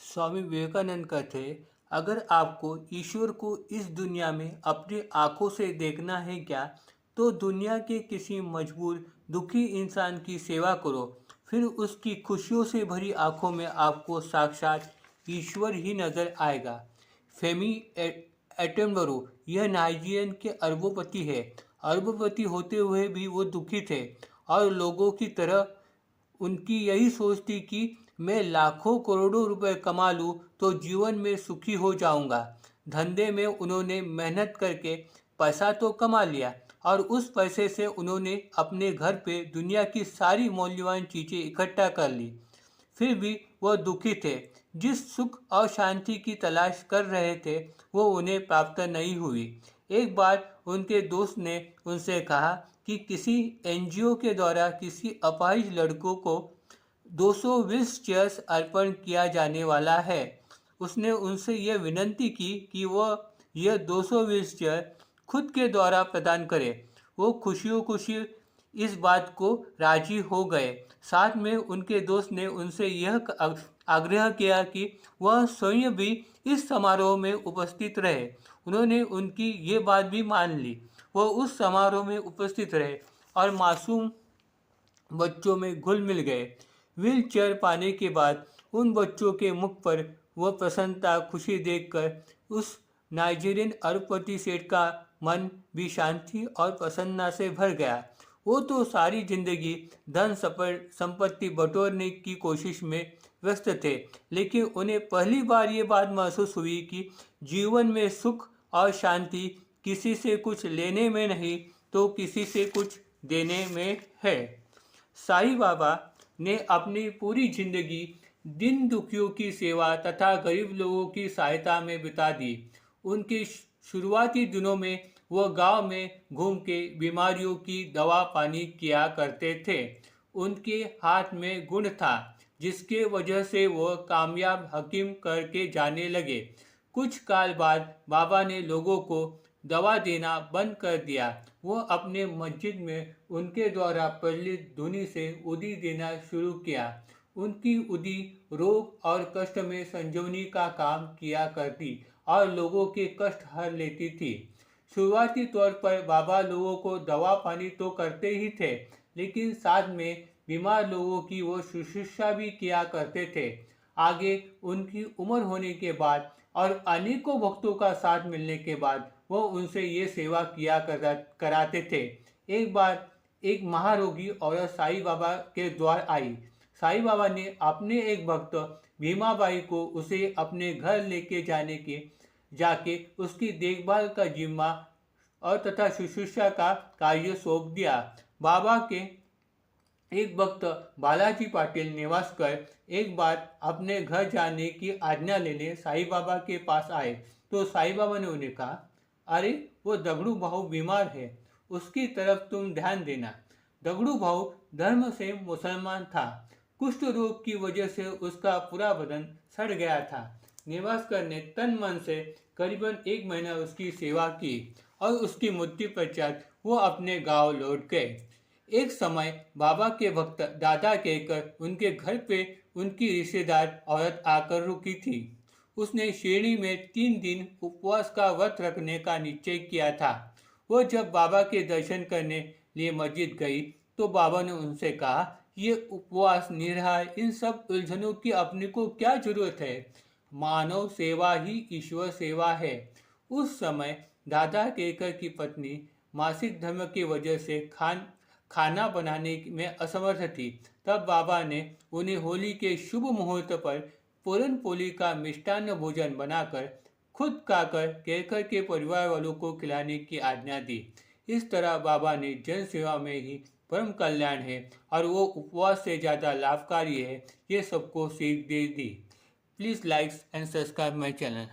स्वामी विवेकानंद कहते हैं, अगर आपको ईश्वर को इस दुनिया में अपनी आंखों से देखना है क्या, तो दुनिया के किसी मजबूर दुखी इंसान की सेवा करो। फिर उसकी खुशियों से भरी आंखों में आपको साक्षात ईश्वर ही नजर आएगा। फेमी एटनबरो यह नाइजीरियन के अरबोपति है। अरबोपति होते हुए भी वो दुखी थे और लोगों की तरह उनकी यही सोच थी कि मैं लाखों करोड़ों रुपए कमा लूं तो जीवन में सुखी हो जाऊंगा। धंधे में उन्होंने मेहनत करके पैसा तो कमा लिया और उस पैसे से उन्होंने अपने घर पे दुनिया की सारी मूल्यवान चीज़ें इकट्ठा कर ली। फिर भी वह दुखी थे। जिस सुख और शांति की तलाश कर रहे थे वो उन्हें प्राप्त नहीं हुई। एक बार उनके दोस्त ने उनसे कहा कि किसी एनजीओ के द्वारा किसी अपाहिज लड़कों को 220 चेयर्स अर्पण किया जाने वाला है। उसने उनसे यह विनती की कि वह यह 220 चेयर खुद के द्वारा प्रदान करे। वो खुशियों खुशी इस बात को राजी हो गए। साथ में उनके दोस्त ने उनसे यह आग्रह किया कि वह स्वयं भी इस समारोह में उपस्थित रहे। उन्होंने उनकी ये बात भी मान ली। वह उस समारोह में उपस्थित रहे और मासूम बच्चों में घुल मिल गए। व्हील चेयर पाने के बाद उन बच्चों के मुख पर वह प्रसन्नता खुशी देखकर उस नाइजीरियन अरबपति सेठ का मन भी शांति और प्रसन्नता से भर गया। वो तो सारी जिंदगी धन संपत्ति बटोरने की कोशिश में व्यस्त थे, लेकिन उन्हें पहली बार ये बात महसूस हुई कि जीवन में सुख और शांति किसी से कुछ लेने में नहीं तो किसी से कुछ देने में है। साईं बाबा ने अपनी पूरी जिंदगी दीन दुखियों की सेवा तथा गरीब लोगों की सहायता में बिता दी। उनके शुरुआती दिनों में वह गांव में घूम के बीमारियों की दवा पानी किया करते थे। उनके हाथ में गुण था जिसके वजह से वह कामयाब हकीम करके जाने लगे। कुछ काल बाद बाबा ने लोगों को दवा देना बंद कर दिया। वो अपने मस्जिद में उनके द्वारा प्रचलित धुनी से उदी देना शुरू किया। उनकी उदी रोग और कष्ट में संजीवनी का काम किया करती और लोगों के कष्ट हर लेती थी। शुरुआती तौर पर बाबा लोगों को दवा पानी तो करते ही थे, लेकिन साथ में बीमार लोगों की वो शुश्रूषा भी किया करते थे। आगे उनकी उम्र होने के बाद और अनेकों भक्तों का साथ मिलने के बाद वो उनसे ये सेवा किया कराते थे। एक बार एक महारोगी औरत साईं बाबा के द्वार आई। साईं बाबा ने अपने एक भक्त भीमाबाई को उसे अपने घर लेके जाके उसकी देखभाल का जिम्मा और तथा शुश्रूषा का कार्य सौंप दिया। बाबा के एक भक्त बालाजी पाटिल निवासकर एक बार अपने घर जाने की आज्ञा लेने साईं बाबा के पास आए तो साईं बाबा ने उन्हें कहा, अरे वो दगड़ू भाऊ बीमार है, उसकी तरफ तुम ध्यान देना। दगड़ू भाऊ धर्म से मुसलमान था। कुष्ठ रोग की वजह से उसका पूरा बदन सड़ गया था। निवासकर ने तन मन से करीबन 1 महीना उसकी सेवा की और उसकी मृत्यु पश्चात वो अपने गांव लौट गए। एक समय बाबा के भक्त दादा कहकर उनके घर पे उनकी रिश्तेदार औरत आकर रुकी थी। उसने श्रेणी में 3 दिन उपवास का व्रत रखने का निश्चय किया था। वो जब बाबा के दर्शन करने लिए मस्जिद गई तो बाबा ने उनसे कहा, ये उपवास निराहार इन सब उलझनों की अपने को क्या जरूरत है, मानव सेवा ही ईश्वर सेवा है। उस समय दादा केकर की पत्नी मासिक धर्म की वजह से खाना बनाने में असमर्थ थी। तब बाबा ने उन्हें होली के शुभ मुहूर्त पर पूरन पोली का मिष्टान्न भोजन बनाकर खुद खाकर केकर के परिवार वालों को खिलाने की आज्ञा दी। इस तरह बाबा ने जन सेवा में ही परम कल्याण है और वो उपवास से ज़्यादा लाभकारी है, ये सबको सीख दे दी। Please like and subscribe my channel.